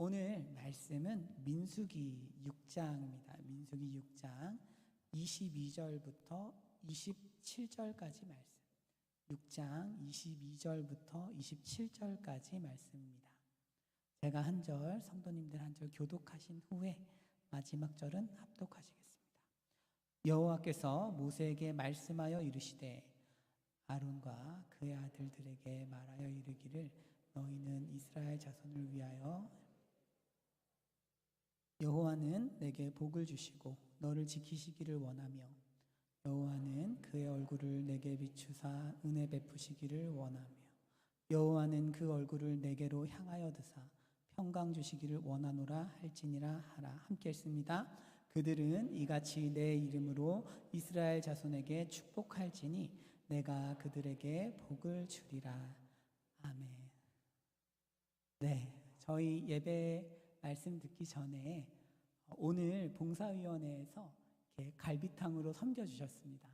오늘 말씀은 민수기 6장입니다. 민수기 6장 22절부터 27절까지 말씀. 6장 22절부터 27절까지 말씀입니다. 제가 한 절, 성도님들 한 절 교독하신 후에 마지막 절은 합독하시겠습니다. 여호와께서 모세에게 말씀하여 이르시되 아론과 그의 아들들에게 말하여 이르기를 너희는 이스라엘 자손을 위하여 여호와는 내게 복을 주시고 너를 지키시기를 원하며 여호와는 그의 얼굴을 내게 비추사 은혜 베푸시기를 원하며 여호와는 그 얼굴을 내게로 향하여 드사 평강 주시기를 원하노라 할지니라 하라. 함께 읽습니다. 그들은 이같이 내 이름으로 이스라엘 자손에게 축복할지니 내가 그들에게 복을 주리라. 아멘. 네, 저희 예배 말씀 듣기 전에 오늘 봉사위원회에서 이렇게 갈비탕으로 섬겨주셨습니다.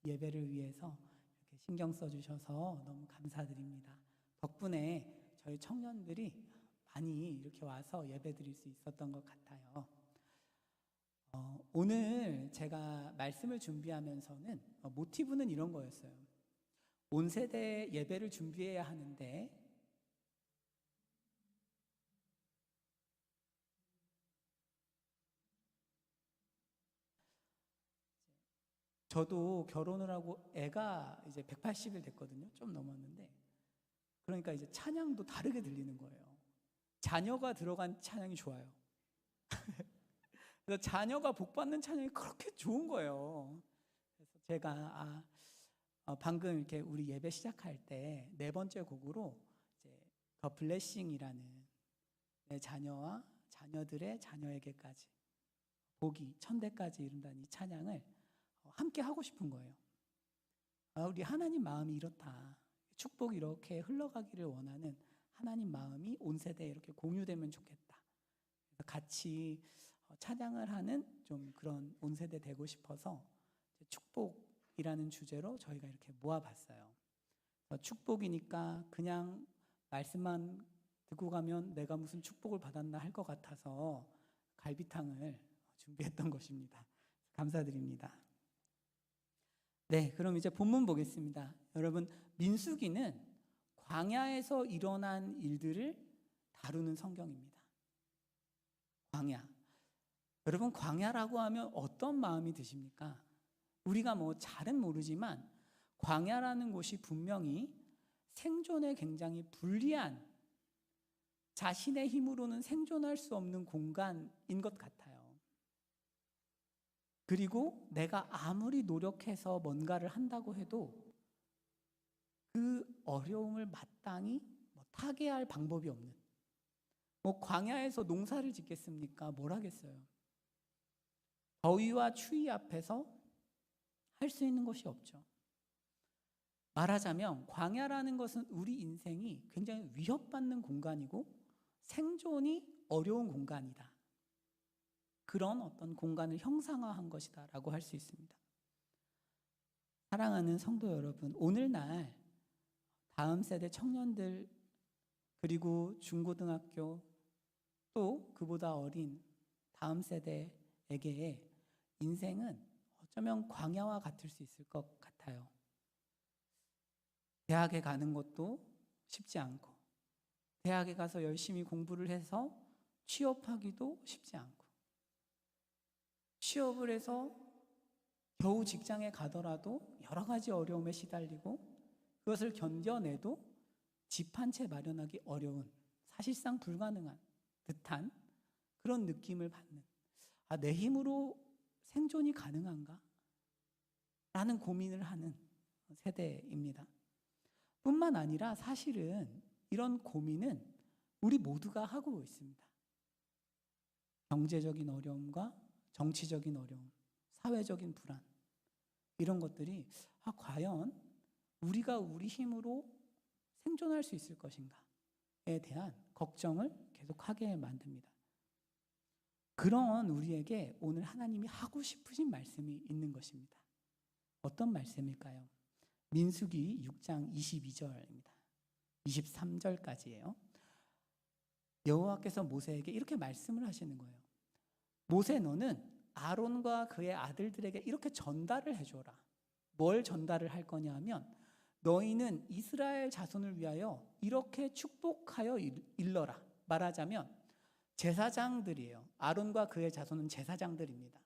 예배를 위해서 이렇게 신경 써주셔서 너무 감사드립니다. 덕분에 저희 청년들이 많이 이렇게 와서 예배 드릴 수 있었던 것 같아요. 오늘 제가 말씀을 준비하면서는 모티브는 이런 거였어요. 온 세대 예배를 준비해야 하는데 저도 결혼을 하고 애가 이제 180일 됐거든요. 좀 넘었는데 그러니까 이제 찬양도 다르게 들리는 거예요. 자녀가 들어간 찬양이 좋아요. 그래서 자녀가 복받는 찬양이 그렇게 좋은 거예요. 그래서 제가 방금 이렇게 우리 예배 시작할 때 네 번째 곡으로 이제 The Blessing이라는 내 자녀와 자녀들의 자녀에게까지 복이 천대까지 이룬다는 이 찬양을 함께 하고 싶은 거예요. 우리 하나님 마음이 이렇다. 축복이 이렇게 흘러가기를 원하는 하나님 마음이 온 세대에 이렇게 공유되면 좋겠다. 그래서 같이 찬양을 하는 좀 그런 온 세대 되고 싶어서 축복이라는 주제로 저희가 이렇게 모아봤어요. 축복이니까 그냥 말씀만 듣고 가면 내가 무슨 축복을 받았나 할 것 같아서 갈비탕을 준비했던 것입니다. 감사드립니다. 네, 그럼 이제 본문 보겠습니다. 여러분, 민수기는 광야에서 일어난 일들을 다루는 성경입니다. 광야. 여러분, 광야라고 하면 어떤 마음이 드십니까? 우리가 뭐 잘은 모르지만 광야라는 곳이 분명히 생존에 굉장히 불리한, 자신의 힘으로는 생존할 수 없는 공간인 것 같아요. 그리고 내가 아무리 노력해서 뭔가를 한다고 해도 그 어려움을 마땅히 타개할 방법이 없는, 광야에서 농사를 짓겠습니까? 뭘 하겠어요? 더위와 추위 앞에서 할 수 있는 것이 없죠. 말하자면 광야라는 것은 우리 인생이 굉장히 위협받는 공간이고 생존이 어려운 공간이다. 그런 어떤 공간을 형상화한 것이다 라고 할 수 있습니다. 사랑하는 성도 여러분, 오늘날 다음 세대 청년들 그리고 중고등학교 또 그보다 어린 다음 세대에게 인생은 어쩌면 광야와 같을 수 있을 것 같아요. 대학에 가는 것도 쉽지 않고 대학에 가서 열심히 공부를 해서 취업하기도 쉽지 않고 취업을 해서 겨우 직장에 가더라도 여러 가지 어려움에 시달리고 그것을 견뎌내도 집 한 채 마련하기 어려운, 사실상 불가능한 듯한 그런 느낌을 받는, 내 힘으로 생존이 가능한가? 라는 고민을 하는 세대입니다. 뿐만 아니라 사실은 이런 고민은 우리 모두가 하고 있습니다. 경제적인 어려움과 정치적인 어려움, 사회적인 불안, 이런 것들이 과연 우리가 우리 힘으로 생존할 수 있을 것인가에 대한 걱정을 계속하게 만듭니다. 그런 우리에게 오늘 하나님이 하고 싶으신 말씀이 있는 것입니다. 어떤 말씀일까요? 민수기 6장 22절입니다. 23절까지예요. 여호와께서 모세에게 이렇게 말씀을 하시는 거예요. 모세, 너는 아론과 그의 아들들에게 이렇게 전달을 해줘라. 뭘 전달을 할 거냐 하면, 너희는 이스라엘 자손을 위하여 이렇게 축복하여 일러라. 말하자면 제사장들이에요. 아론과 그의 자손은 제사장들입니다.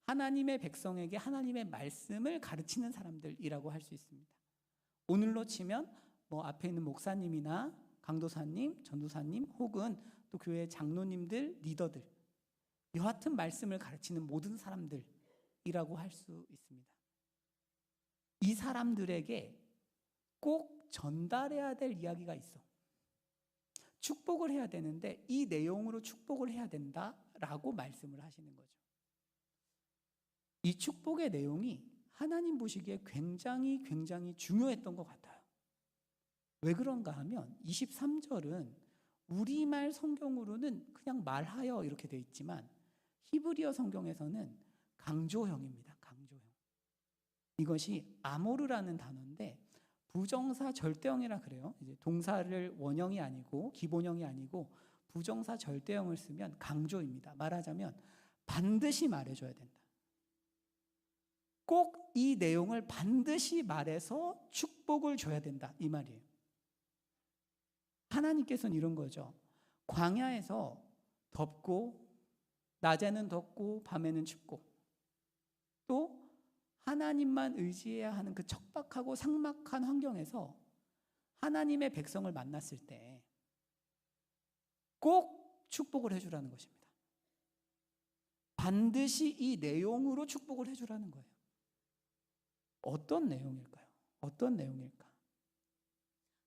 하나님의 백성에게 하나님의 말씀을 가르치는 사람들이라고 할 수 있습니다. 오늘로 치면 앞에 있는 목사님이나 강도사님, 전도사님, 혹은 또 교회 장로님들, 리더들, 여하튼 말씀을 가르치는 모든 사람들이라고 할 수 있습니다. 이 사람들에게 꼭 전달해야 될 이야기가 있어. 축복을 해야 되는데 이 내용으로 축복을 해야 된다라고 말씀을 하시는 거죠. 이 축복의 내용이 하나님 보시기에 굉장히 중요했던 것 같아요. 왜 그런가 하면 23절은 우리말 성경으로는 그냥 말하여 이렇게 되어 있지만 히브리어 성경에서는 강조형입니다. 강조형. 이것이 아모르라는 단어인데 부정사 절대형이라 그래요. 이제 동사를 원형이 아니고 기본형이 아니고 부정사 절대형을 쓰면 강조입니다. 말하자면 반드시 말해줘야 된다. 꼭 이 내용을 반드시 말해서 축복을 줘야 된다, 이 말이에요. 하나님께서는 이런 거죠. 광야에서 덥고 낮에는 덥고 밤에는 춥고 또 하나님만 의지해야 하는 그 척박하고 삭막한 환경에서 하나님의 백성을 만났을 때 꼭 축복을 해주라는 것입니다. 반드시 이 내용으로 축복을 해주라는 거예요. 어떤 내용일까요? 어떤 내용일까?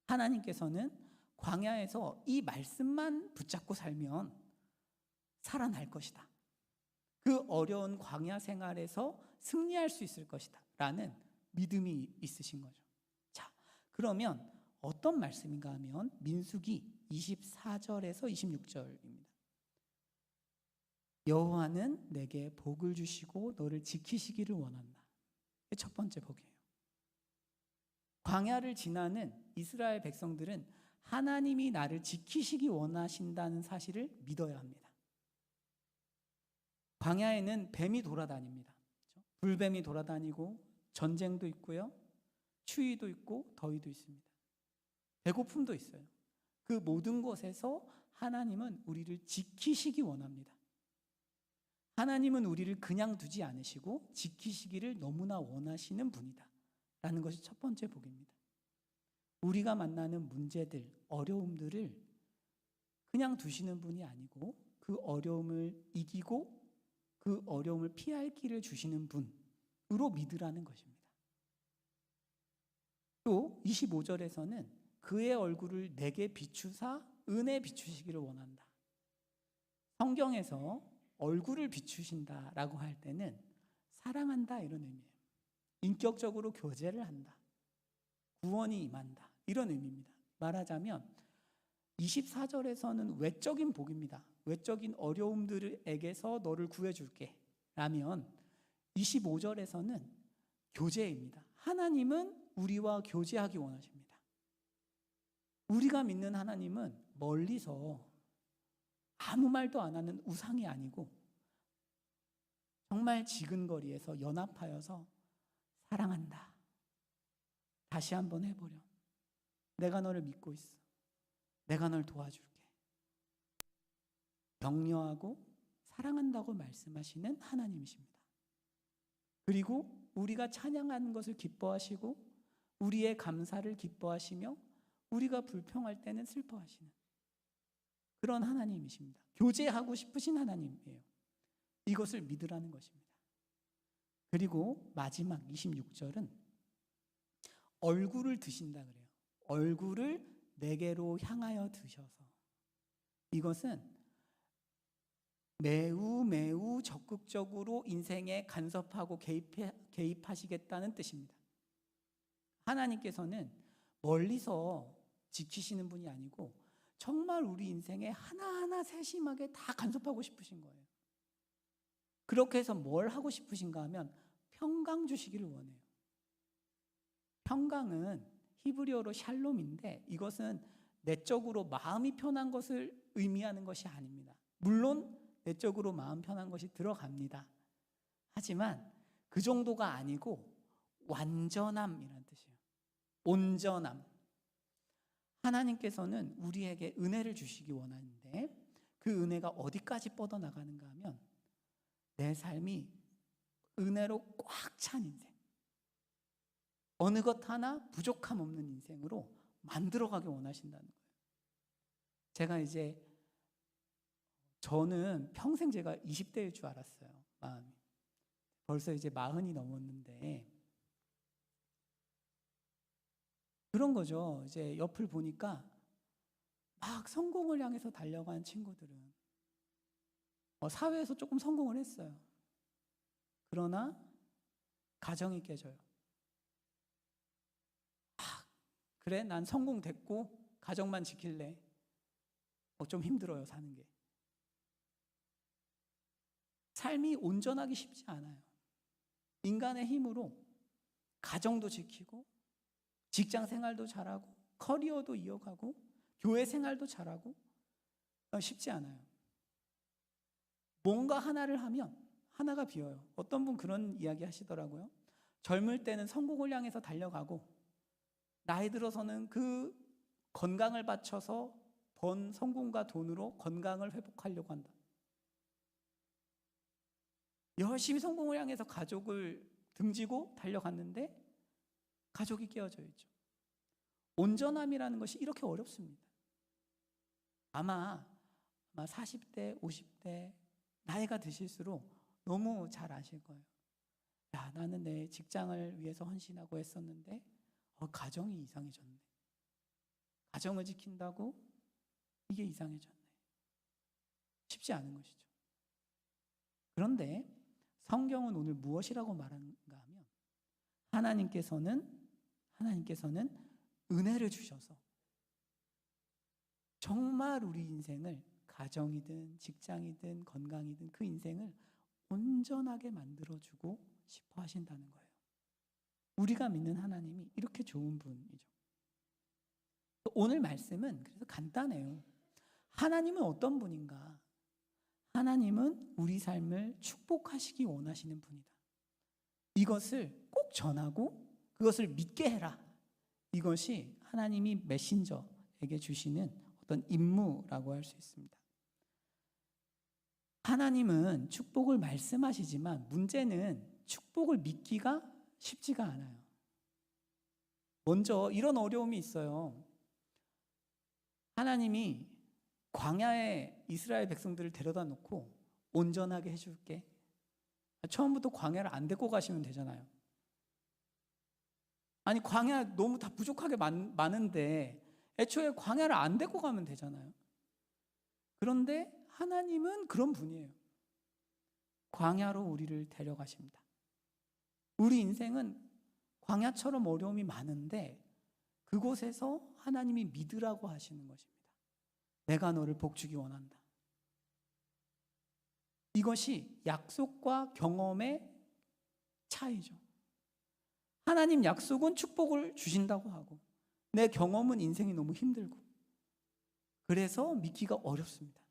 하나님께서는 광야에서 이 말씀만 붙잡고 살면 살아날 것이다. 그 어려운 광야 생활에서 승리할 수 있을 것이다 라는 믿음이 있으신 거죠. 자, 그러면 어떤 말씀인가 하면 민수기 24절에서 26절입니다. 여호와는 내게 복을 주시고 너를 지키시기를 원한다. 첫 번째 복이에요. 광야를 지나는 이스라엘 백성들은 하나님이 나를 지키시기 원하신다는 사실을 믿어야 합니다. 광야에는 뱀이 돌아다닙니다. 불뱀이 돌아다니고 전쟁도 있고요. 추위도 있고 더위도 있습니다. 배고픔도 있어요. 그 모든 것에서 하나님은 우리를 지키시기 원합니다. 하나님은 우리를 그냥 두지 않으시고 지키시기를 너무나 원하시는 분이다 라는 것이 첫 번째 복입니다. 우리가 만나는 문제들, 어려움들을 그냥 두시는 분이 아니고 그 어려움을 이기고 그 어려움을 피할 길을 주시는 분으로 믿으라는 것입니다. 또 25절에서는 그의 얼굴을 내게 비추사 은혜 비추시기를 원한다. 성경에서 얼굴을 비추신다라고 할 때는 사랑한다 이런 의미예요. 인격적으로 교제를 한다. 구원이 임한다. 이런 의미입니다. 말하자면 24절에서는 외적인 복입니다. 외적인 어려움들에게서 너를 구해줄게 라면 25절에서는 교제입니다. 하나님은 우리와 교제하기 원하십니다. 우리가 믿는 하나님은 멀리서 아무 말도 안 하는 우상이 아니고 정말 지근거리에서 연합하여서 사랑한다. 다시 한번 해보렴. 내가 너를 믿고 있어. 내가 널 도와줄게. 격려하고 사랑한다고 말씀하시는 하나님이십니다. 그리고 우리가 찬양하는 것을 기뻐하시고 우리의 감사를 기뻐하시며 우리가 불평할 때는 슬퍼하시는 그런 하나님이십니다. 교제하고 싶으신 하나님이에요. 이것을 믿으라는 것입니다. 그리고 마지막 26절은 얼굴을 드신다 그래요. 얼굴을 내게로 향하여 드셔서 이것은 매우 적극적으로 인생에 간섭하고 개입하시겠다는 뜻입니다. 하나님께서는 멀리서 지키시는 분이 아니고 정말 우리 인생에 하나하나 세심하게 다 간섭하고 싶으신 거예요. 그렇게 해서 뭘 하고 싶으신가 하면 평강 주시기를 원해요. 평강은 히브리어로 샬롬인데 이것은 내적으로 마음이 편한 것을 의미하는 것이 아닙니다. 물론 내적으로 마음 편한 것이 들어갑니다. 하지만 그 정도가 아니고 완전함이라는 뜻이에요. 온전함. 하나님께서는 우리에게 은혜를 주시기 원하는데 그 은혜가 어디까지 뻗어나가는가 하면 내 삶이 은혜로 꽉 찬 인생, 어느 것 하나 부족함 없는 인생으로 만들어가기 원하신다는 거예요. 제가 이제 저는 평생 제가 20대일 줄 알았어요. 마음이. 벌써 이제 40이 넘었는데 그런 거죠. 이제 옆을 보니까 막 성공을 향해서 달려간 친구들은 사회에서 조금 성공을 했어요. 그러나 가정이 깨져요. 그래, 난 성공됐고 가정만 지킬래. 좀 힘들어요, 사는 게. 삶이 온전하기 쉽지 않아요. 인간의 힘으로 가정도 지키고 직장 생활도 잘하고 커리어도 이어가고 교회 생활도 잘하고 쉽지 않아요. 뭔가 하나를 하면 하나가 비어요. 어떤 분 그런 이야기 하시더라고요. 젊을 때는 성공을 향해서 달려가고 나이 들어서는 그 건강을 바쳐서 번 성공과 돈으로 건강을 회복하려고 한다. 열심히 성공을 향해서 가족을 등지고 달려갔는데 가족이 깨어져 있죠. 온전함이라는 것이 이렇게 어렵습니다. 아마 40대, 50대 나이가 드실수록 너무 잘 아실 거예요. 야, 나는 내 직장을 위해서 헌신하고 했었는데 가정이 이상해졌네. 가정을 지킨다고 이게 이상해졌네. 쉽지 않은 것이죠. 그런데 성경은 오늘 무엇이라고 말하는가 하면 하나님께서는 은혜를 주셔서 정말 우리 인생을 가정이든 직장이든 건강이든 그 인생을 온전하게 만들어주고 싶어 하신다는 거예요. 우리가 믿는 하나님이 이렇게 좋은 분이죠. 오늘 말씀은 그래서 간단해요. 하나님은 어떤 분인가? 하나님은 우리 삶을 축복하시기 원하시는 분이다. 이것을 꼭 전하고 그것을 믿게 해라. 이것이 하나님이 메신저에게 주시는 어떤 임무라고 할 수 있습니다. 하나님은 축복을 말씀하시지만 문제는 축복을 믿기가 쉽지가 않아요. 먼저 이런 어려움이 있어요. 하나님이 광야에 이스라엘 백성들을 데려다 놓고 온전하게 해줄게. 처음부터 광야를 안 데리고 가시면 되잖아요. 아니 광야 너무 다 부족하게 많은데 애초에 광야를 안 데리고 가면 되잖아요. 그런데 하나님은 그런 분이에요. 광야로 우리를 데려가십니다. 우리 인생은 광야처럼 어려움이 많은데 그곳에서 하나님이 믿으라고 하시는 것입니다. 내가 너를 복주기 원한다. 이것이 약속과 경험의 차이죠. 하나님 약속은 축복을 주신다고 하고 내 경험은 인생이 너무 힘들고 그래서 믿기가 어렵습니다.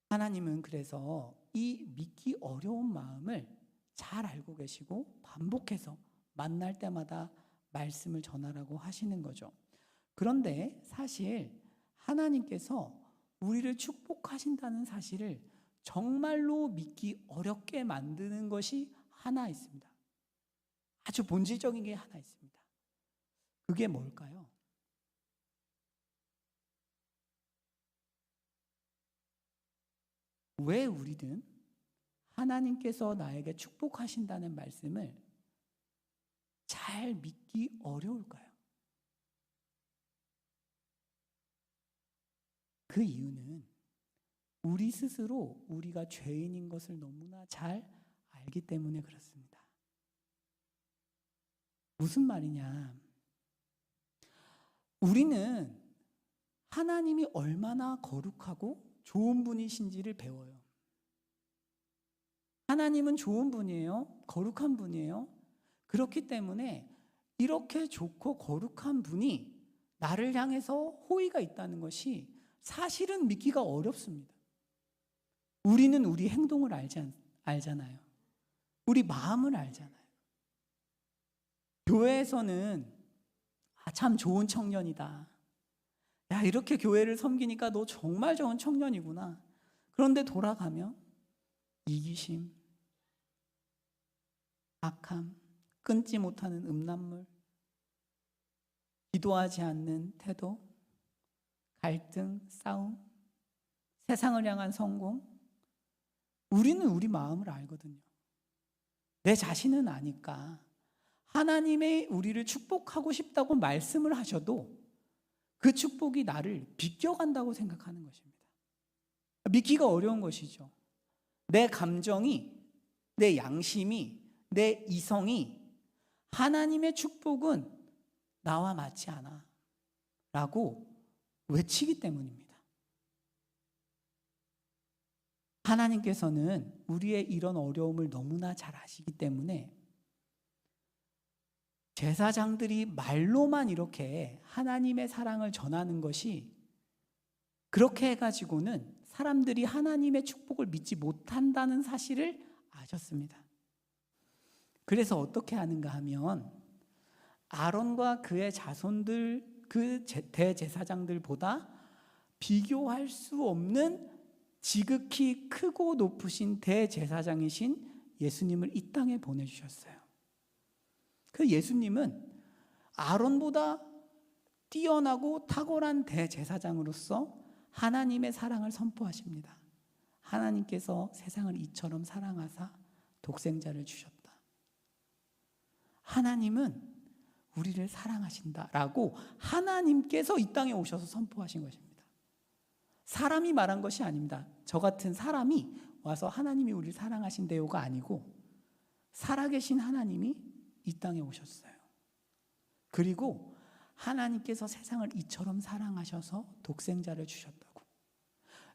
하나님은 그래서 이 믿기 어려운 마음을 잘 알고 계시고 반복해서 만날 때마다 말씀을 전하라고 하시는 거죠. 그런데 사실 하나님께서 우리를 축복하신다는 사실을 정말로 믿기 어렵게 만드는 것이 하나 있습니다. 아주 본질적인 게 하나 있습니다. 그게 뭘까요? 왜 우리는 하나님께서 나에게 축복하신다는 말씀을 잘 믿기 어려울까요? 그 이유는 우리 스스로 우리가 죄인인 것을 너무나 잘 알기 때문에 그렇습니다. 무슨 말이냐? 우리는 하나님이 얼마나 거룩하고 좋은 분이신지를 배워요. 하나님은 좋은 분이에요. 거룩한 분이에요. 그렇기 때문에 이렇게 좋고 거룩한 분이 나를 향해서 호의가 있다는 것이 사실은 믿기가 어렵습니다. 우리는 우리 행동을 알잖아요. 우리 마음을 알잖아요. 교회에서는 참 좋은 청년이다. 야, 이렇게 교회를 섬기니까 너 정말 좋은 청년이구나. 그런데 돌아가면 이기심, 악함, 끊지 못하는 음란물, 기도하지 않는 태도, 갈등, 싸움, 세상을 향한 성공. 우리는 우리 마음을 알거든요. 내 자신은 아니까 하나님의 우리를 축복하고 싶다고 말씀을 하셔도 그 축복이 나를 비껴간다고 생각하는 것입니다. 믿기가 어려운 것이죠. 내 감정이, 내 양심이, 내 이성이 하나님의 축복은 나와 맞지 않아 라고 외치기 때문입니다. 하나님께서는 우리의 이런 어려움을 너무나 잘 아시기 때문에 제사장들이 말로만 이렇게 하나님의 사랑을 전하는 것이 그렇게 해가지고는 사람들이 하나님의 축복을 믿지 못한다는 사실을 아셨습니다. 그래서 어떻게 하는가 하면 아론과 그의 자손들, 그 대제사장들보다 비교할 수 없는 지극히 크고 높으신 대제사장이신 예수님을 이 땅에 보내주셨어요. 그 예수님은 아론보다 뛰어나고 탁월한 대제사장으로서 하나님의 사랑을 선포하십니다. 하나님께서 세상을 이처럼 사랑하사 독생자를 주셨다. 하나님은 우리를 사랑하신다라고 하나님께서 이 땅에 오셔서 선포하신 것입니다. 사람이 말한 것이 아닙니다. 저 같은 사람이 와서 하나님이 우리를 사랑하신대요가 아니고 살아계신 하나님이 이 땅에 오셨어요. 그리고 하나님께서 세상을 이처럼 사랑하셔서 독생자를 주셨다고.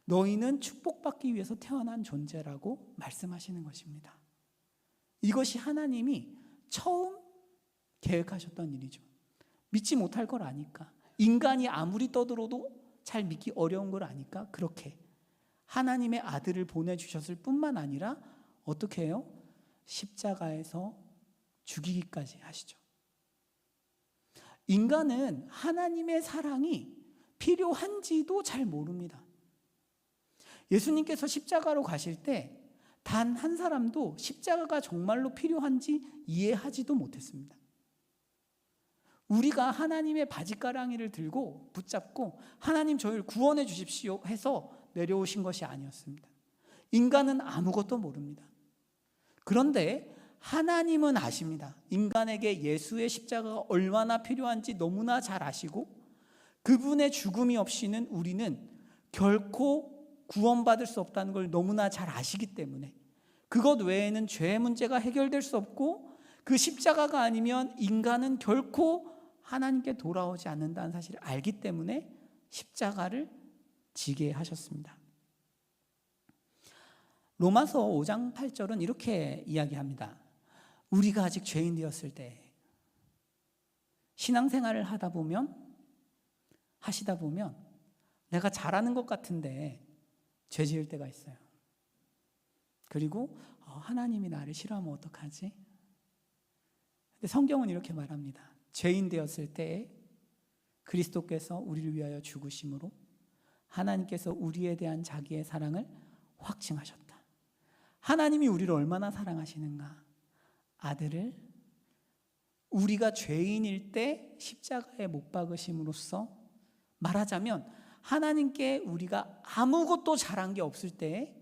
너희는 축복받기 위해서 태어난 존재라고 말씀하시는 것입니다. 이것이 하나님이 처음 계획하셨던 일이죠. 믿지 못할 걸 아니까, 인간이 아무리 떠들어도 잘 믿기 어려운 걸 아니까 그렇게 하나님의 아들을 보내주셨을 뿐만 아니라 어떻게 해요? 십자가에서 죽이기까지 하시죠. 인간은 하나님의 사랑이 필요한지도 잘 모릅니다. 예수님께서 십자가로 가실 때 단 한 사람도 십자가가 정말로 필요한지 이해하지도 못했습니다. 우리가 하나님의 바짓가랑이를 들고 붙잡고 하나님 저희를 구원해 주십시오 해서 내려오신 것이 아니었습니다. 인간은 아무것도 모릅니다. 그런데 하나님은 아십니다. 인간에게 예수의 십자가가 얼마나 필요한지 너무나 잘 아시고 그분의 죽음이 없이는 우리는 결코 구원받을 수 없다는 걸 너무나 잘 아시기 때문에 그것 외에는 죄의 문제가 해결될 수 없고 그 십자가가 아니면 인간은 결코 하나님께 돌아오지 않는다는 사실을 알기 때문에 십자가를 지게 하셨습니다. 로마서 5장 8절은 이렇게 이야기합니다. 우리가 아직 죄인되었을 때 신앙생활을 하시다 보면 내가 잘하는 것 같은데 죄 지을 때가 있어요. 그리고 하나님이 나를 싫어하면 어떡하지? 근데 성경은 이렇게 말합니다. 죄인 되었을 때에 그리스도께서 우리를 위하여 죽으심으로 하나님께서 우리에 대한 자기의 사랑을 확증하셨다. 하나님이 우리를 얼마나 사랑하시는가? 아들을 우리가 죄인일 때 십자가에 못 박으심으로써 말하자면 하나님께 우리가 아무것도 잘한 게 없을 때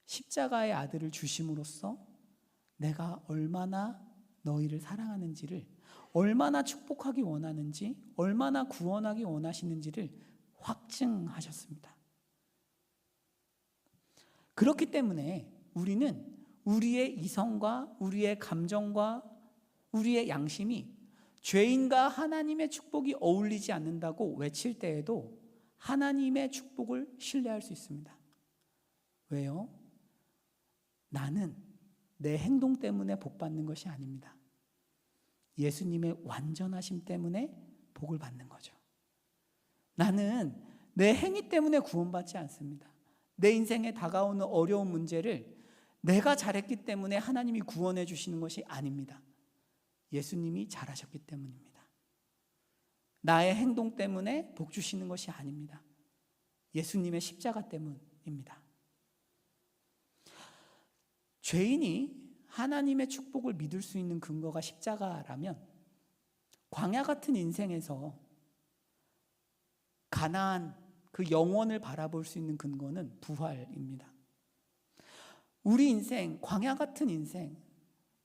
십자가의 아들을 주심으로써 내가 얼마나 너희를 사랑하는지를, 얼마나 축복하기 원하는지, 얼마나 구원하기 원하시는지를 확증하셨습니다. 그렇기 때문에 우리는 우리의 이성과 우리의 감정과 우리의 양심이 죄인과 하나님의 축복이 어울리지 않는다고 외칠 때에도 하나님의 축복을 신뢰할 수 있습니다. 왜요? 나는 내 행동 때문에 복 받는 것이 아닙니다. 예수님의 완전하심 때문에 복을 받는 거죠. 나는 내 행위 때문에 구원받지 않습니다. 내 인생에 다가오는 어려운 문제를 내가 잘했기 때문에 하나님이 구원해 주시는 것이 아닙니다. 예수님이 잘하셨기 때문입니다. 나의 행동 때문에 복 주시는 것이 아닙니다. 예수님의 십자가 때문입니다. 죄인이 하나님의 축복을 믿을 수 있는 근거가 십자가라면 광야 같은 인생에서 가나안 그 영원을 바라볼 수 있는 근거는 부활입니다. 우리 인생, 광야 같은 인생,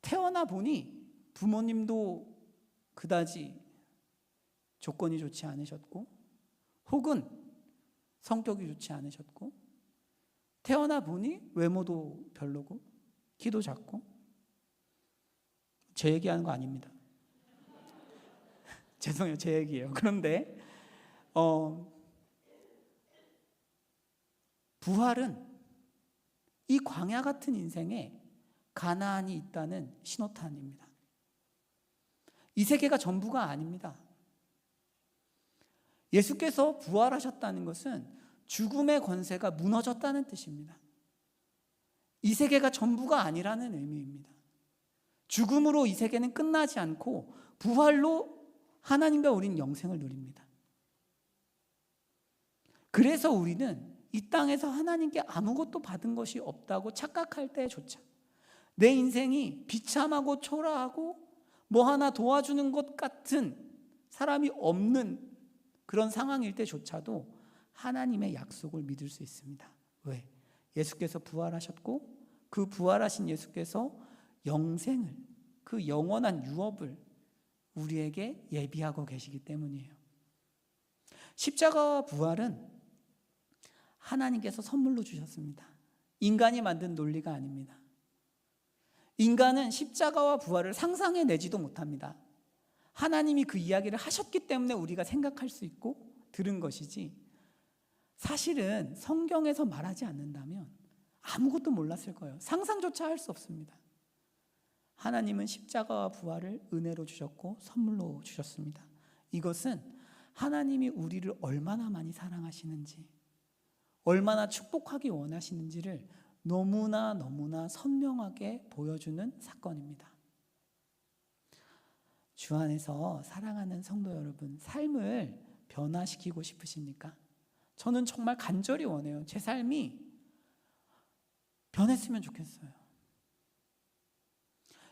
태어나 보니 부모님도 그다지 조건이 좋지 않으셨고, 혹은 성격이 좋지 않으셨고, 태어나 보니 외모도 별로고, 키도 작고. 제 얘기하는 거 아닙니다. 죄송해요, 제 얘기예요. 그런데 부활은 이 광야 같은 인생에 가나안이 있다는 신호탄입니다. 이 세계가 전부가 아닙니다. 예수께서 부활하셨다는 것은 죽음의 권세가 무너졌다는 뜻입니다. 이 세계가 전부가 아니라는 의미입니다. 죽음으로 이 세계는 끝나지 않고 부활로 하나님과 우리는 영생을 누립니다. 그래서 우리는 이 땅에서 하나님께 아무것도 받은 것이 없다고 착각할 때조차, 내 인생이 비참하고 초라하고 뭐 하나 도와주는 것 같은 사람이 없는 그런 상황일 때조차도 하나님의 약속을 믿을 수 있습니다. 왜? 예수께서 부활하셨고 그 부활하신 예수께서 영생을, 그 영원한 유업을 우리에게 예비하고 계시기 때문이에요. 십자가와 부활은 하나님께서 선물로 주셨습니다. 인간이 만든 논리가 아닙니다. 인간은 십자가와 부활을 상상해내지도 못합니다. 하나님이 그 이야기를 하셨기 때문에 우리가 생각할 수 있고 들은 것이지, 사실은 성경에서 말하지 않는다면 아무것도 몰랐을 거예요. 상상조차 할 수 없습니다. 하나님은 십자가와 부활을 은혜로 주셨고 선물로 주셨습니다. 이것은 하나님이 우리를 얼마나 많이 사랑하시는지, 얼마나 축복하기 원하시는지를 너무나 선명하게 보여주는 사건입니다. 주 안에서 사랑하는 성도 여러분, 삶을 변화시키고 싶으십니까? 저는 정말 간절히 원해요. 제 삶이 변했으면 좋겠어요.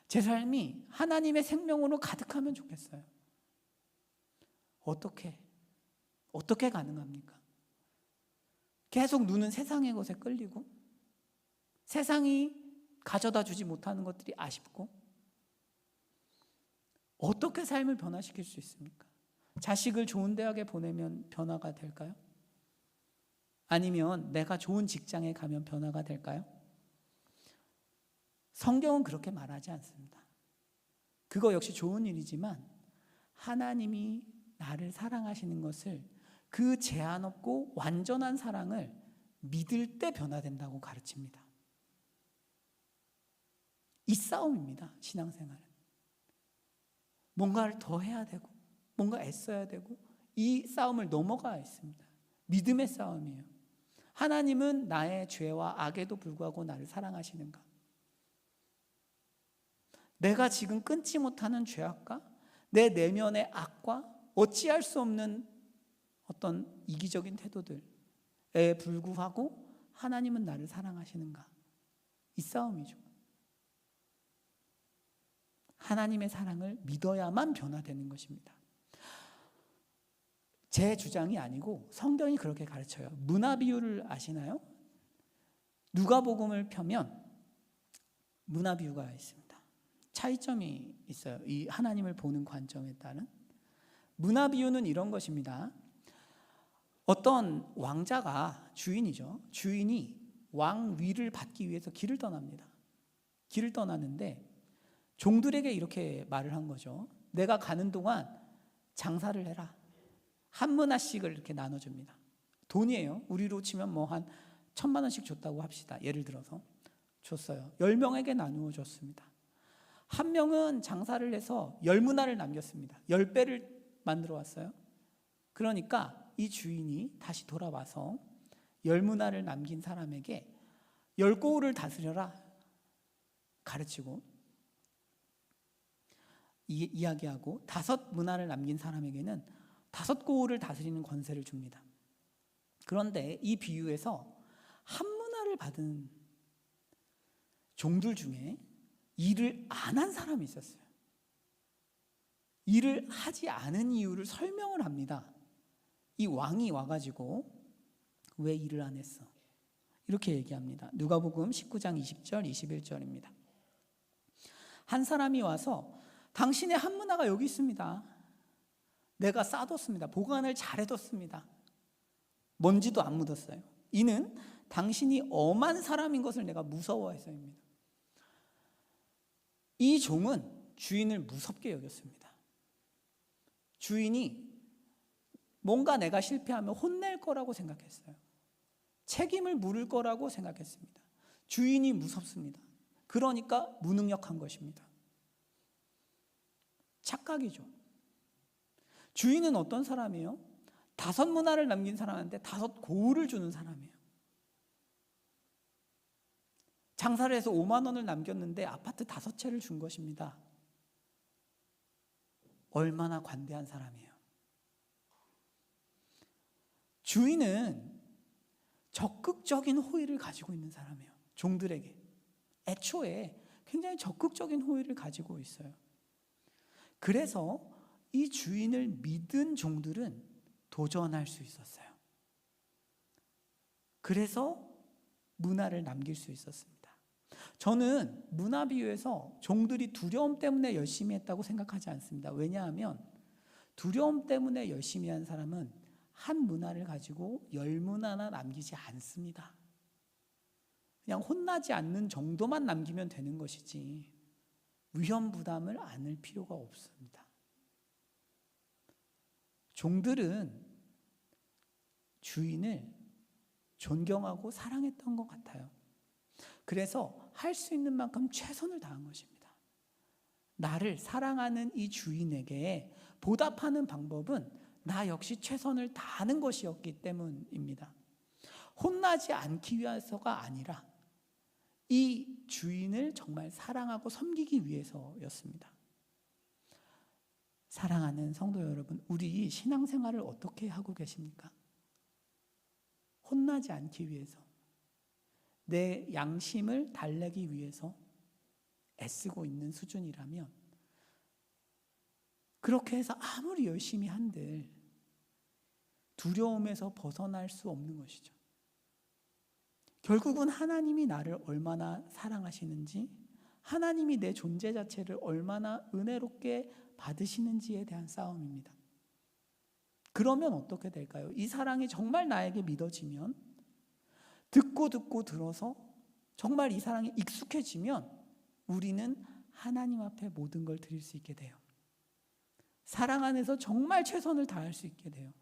제 삶이 하나님의 생명으로 가득하면 좋겠어요. 어떻게 가능합니까? 계속 눈은 세상의 것에 끌리고, 세상이 가져다 주지 못하는 것들이 아쉽고, 어떻게 삶을 변화시킬 수 있습니까? 자식을 좋은 대학에 보내면 변화가 될까요? 아니면 내가 좋은 직장에 가면 변화가 될까요? 성경은 그렇게 말하지 않습니다. 그거 역시 좋은 일이지만 하나님이 나를 사랑하시는 것을, 그 제한 없고 완전한 사랑을 믿을 때 변화된다고 가르칩니다. 이 싸움입니다. 신앙생활은 뭔가를 더 해야 되고 뭔가 애써야 되고, 이 싸움을 넘어가 있습니다. 믿음의 싸움이에요. 하나님은 나의 죄와 악에도 불구하고 나를 사랑하시는가? 내가 지금 끊지 못하는 죄악과 내 내면의 악과 어찌할 수 없는 어떤 이기적인 태도들에 불구하고 하나님은 나를 사랑하시는가? 이 싸움이죠. 하나님의 사랑을 믿어야만 변화되는 것입니다. 제 주장이 아니고 성경이 그렇게 가르쳐요. 문화 비유를 아시나요? 누가복음을 펴면 문화 비유가 있습니다. 차이점이 있어요. 이 하나님을 보는 관점에 따른. 문화 비유는 이런 것입니다. 어떤 왕자가, 주인이죠. 주인이 왕위를 받기 위해서 길을 떠납니다. 길을 떠나는데 종들에게 이렇게 말을 한 거죠. 내가 가는 동안 장사를 해라. 한 문화씩을 이렇게 나눠줍니다. 돈이에요. 우리로 치면 뭐 한 1,000만 원씩 줬다고 합시다. 예를 들어서 줬어요. 10명에게 나누어 줬습니다. 한 명은 장사를 해서 10문화를 남겼습니다. 10배를 만들어 왔어요. 그러니까 이 주인이 다시 돌아와서 10문화를 남긴 사람에게 10고을을 다스려라 가르치고 이야기하고 5문화를 남긴 사람에게는 5고을을 다스리는 권세를 줍니다. 그런데 이 비유에서 한 문화를 받은 종들 중에 일을 안 한 사람이 있었어요. 일을 하지 않은 이유를 설명을 합니다. 이 왕이 와가지고 왜 일을 안 했어? 이렇게 얘기합니다. 누가복음 19장 20절 21절입니다. 한 사람이 와서 당신의 한 문화가 여기 있습니다. 내가 쌓아뒀습니다. 보관을 잘해뒀습니다. 먼지도 안 묻었어요. 이는 당신이 엄한 사람인 것을 내가 무서워해서입니다. 이 종은 주인을 무섭게 여겼습니다. 주인이 뭔가 내가 실패하면 혼낼 거라고 생각했어요. 책임을 물을 거라고 생각했습니다. 주인이 무섭습니다. 그러니까 무능력한 것입니다. 착각이죠. 주인은 어떤 사람이에요? 5문화를 남긴 사람한테 5고을을 주는 사람이에요. 장사를 해서 5만 원을 남겼는데 아파트 5채를 준 것입니다. 얼마나 관대한 사람이에요. 주인은 적극적인 호의를 가지고 있는 사람이에요. 종들에게 애초에 굉장히 적극적인 호의를 가지고 있어요. 그래서 이 주인을 믿은 종들은 도전할 수 있었어요. 그래서 문화를 남길 수 있었습니다. 저는 문화 비유에서 종들이 두려움 때문에 열심히 했다고 생각하지 않습니다. 왜냐하면 두려움 때문에 열심히 한 사람은 한 문화를 가지고 10문화나 남기지 않습니다. 그냥 혼나지 않는 정도만 남기면 되는 것이지 위험 부담을 안을 필요가 없습니다. 종들은 주인을 존경하고 사랑했던 것 같아요. 그래서 할 수 있는 만큼 최선을 다한 것입니다. 나를 사랑하는 이 주인에게 보답하는 방법은 나 역시 최선을 다하는 것이었기 때문입니다. 혼나지 않기 위해서가 아니라 이 주인을 정말 사랑하고 섬기기 위해서였습니다. 사랑하는 성도 여러분, 우리 신앙생활을 어떻게 하고 계십니까? 혼나지 않기 위해서, 내 양심을 달래기 위해서 애쓰고 있는 수준이라면 그렇게 해서 아무리 열심히 한들 두려움에서 벗어날 수 없는 것이죠. 결국은 하나님이 나를 얼마나 사랑하시는지, 하나님이 내 존재 자체를 얼마나 은혜롭게 받으시는지에 대한 싸움입니다. 그러면 어떻게 될까요? 이 사랑이 정말 나에게 믿어지면, 듣고 들어서 정말 이 사랑이 익숙해지면 우리는 하나님 앞에 모든 걸 드릴 수 있게 돼요. 사랑 안에서 정말 최선을 다할 수 있게 돼요.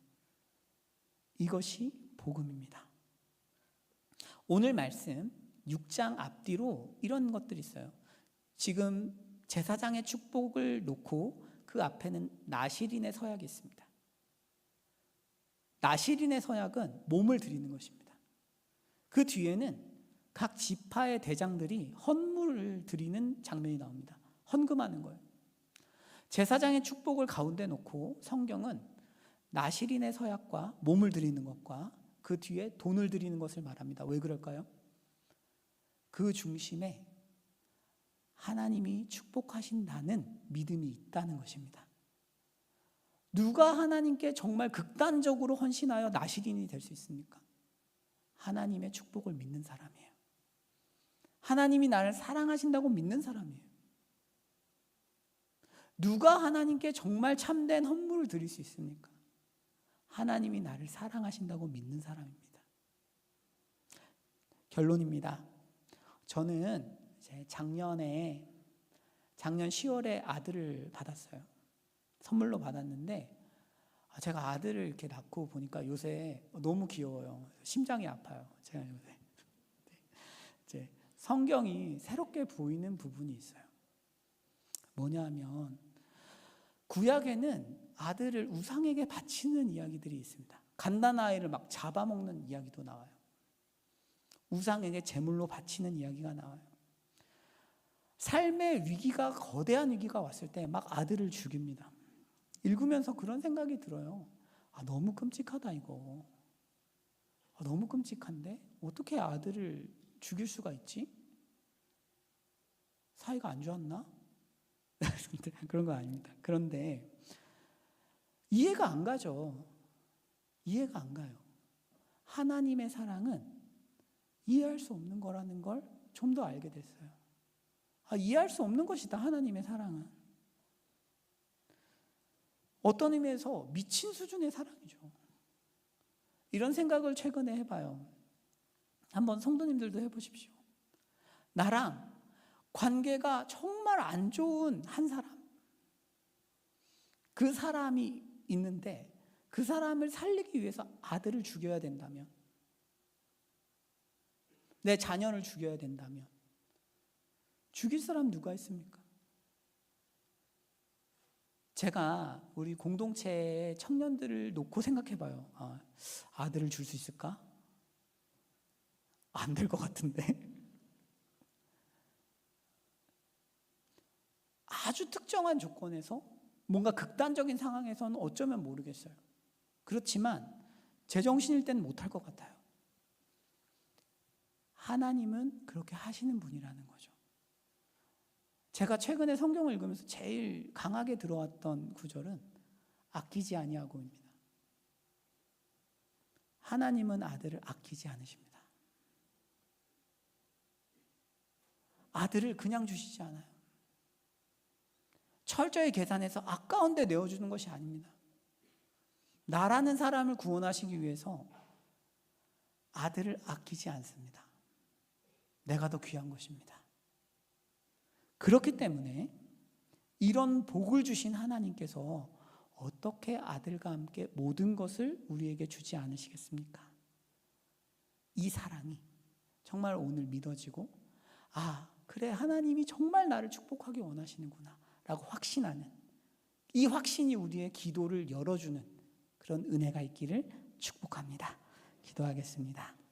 이것이 복음입니다. 오늘 말씀 6장 앞뒤로 이런 것들이 있어요. 지금 제사장의 축복을 놓고 그 앞에는 나실인의 서약이 있습니다. 나실인의 서약은 몸을 드리는 것입니다. 그 뒤에는 각 지파의 대장들이 헌물을 드리는 장면이 나옵니다. 헌금하는 거예요. 제사장의 축복을 가운데 놓고 성경은 나실인의 서약과 몸을 드리는 것과 그 뒤에 돈을 드리는 것을 말합니다. 왜 그럴까요? 그 중심에 하나님이 축복하신다는 믿음이 있다는 것입니다. 누가 하나님께 정말 극단적으로 헌신하여 나실인이 될 수 있습니까? 하나님의 축복을 믿는 사람이에요. 하나님이 나를 사랑하신다고 믿는 사람이에요. 누가 하나님께 정말 참된 헌물을 드릴 수 있습니까? 하나님이 나를 사랑하신다고 믿는 사람입니다. 결론입니다. 저는 작년 10월에 아들을 받았어요. 선물로 받았는데 제가 아들을 이렇게 낳고 보니까 요새 너무 귀여워요. 심장이 아파요. 제가 요새 이제 성경이 새롭게 보이는 부분이 있어요. 뭐냐 하면 구약에는 아들을 우상에게 바치는 이야기들이 있습니다. 갓난아이를 막 잡아먹는 이야기도 나와요. 우상에게 제물로 바치는 이야기가 나와요. 삶의 위기가, 거대한 위기가 왔을 때 막 아들을 죽입니다. 읽으면서 그런 생각이 들어요. 너무 끔찍하다 이거. 너무 끔찍한데 어떻게 아들을 죽일 수가 있지? 사이가 안 좋았나? 그런 거 아닙니다. 그런데 이해가 안 가죠. 이해가 안 가요. 하나님의 사랑은 이해할 수 없는 거라는 걸 좀 더 알게 됐어요. 이해할 수 없는 것이다, 하나님의 사랑은. 어떤 의미에서 미친 수준의 사랑이죠. 이런 생각을 최근에 해봐요. 한번 성도님들도 해보십시오. 나랑 관계가 정말 안 좋은 한 사람, 그 사람이 있는데 그 사람을 살리기 위해서 아들을 죽여야 된다면, 내 자녀를 죽여야 된다면 죽일 사람 누가 있습니까? 제가 우리 공동체의 청년들을 놓고 생각해봐요. 아들을 줄 수 있을까? 안 될 것 같은데. 아주 특정한 조건에서, 뭔가 극단적인 상황에서는 어쩌면 모르겠어요. 그렇지만 제정신일 때는 못할 것 같아요. 하나님은 그렇게 하시는 분이라는 거죠. 제가 최근에 성경을 읽으면서 제일 강하게 들어왔던 구절은 아끼지 아니하고입니다. 하나님은 아들을 아끼지 않으십니다. 아들을 그냥 주시지 않아요. 철저히 계산해서 아까운데 내어주는 것이 아닙니다. 나라는 사람을 구원하시기 위해서 아들을 아끼지 않습니다. 내가 더 귀한 것입니다. 그렇기 때문에 이런 복을 주신 하나님께서 어떻게 아들과 함께 모든 것을 우리에게 주지 않으시겠습니까? 이 사랑이 정말 오늘 믿어지고, 그래, 하나님이 정말 나를 축복하기 원하시는구나 라고 확신하는, 이 확신이 우리의 기도를 열어주는 그런 은혜가 있기를 축복합니다. 기도하겠습니다.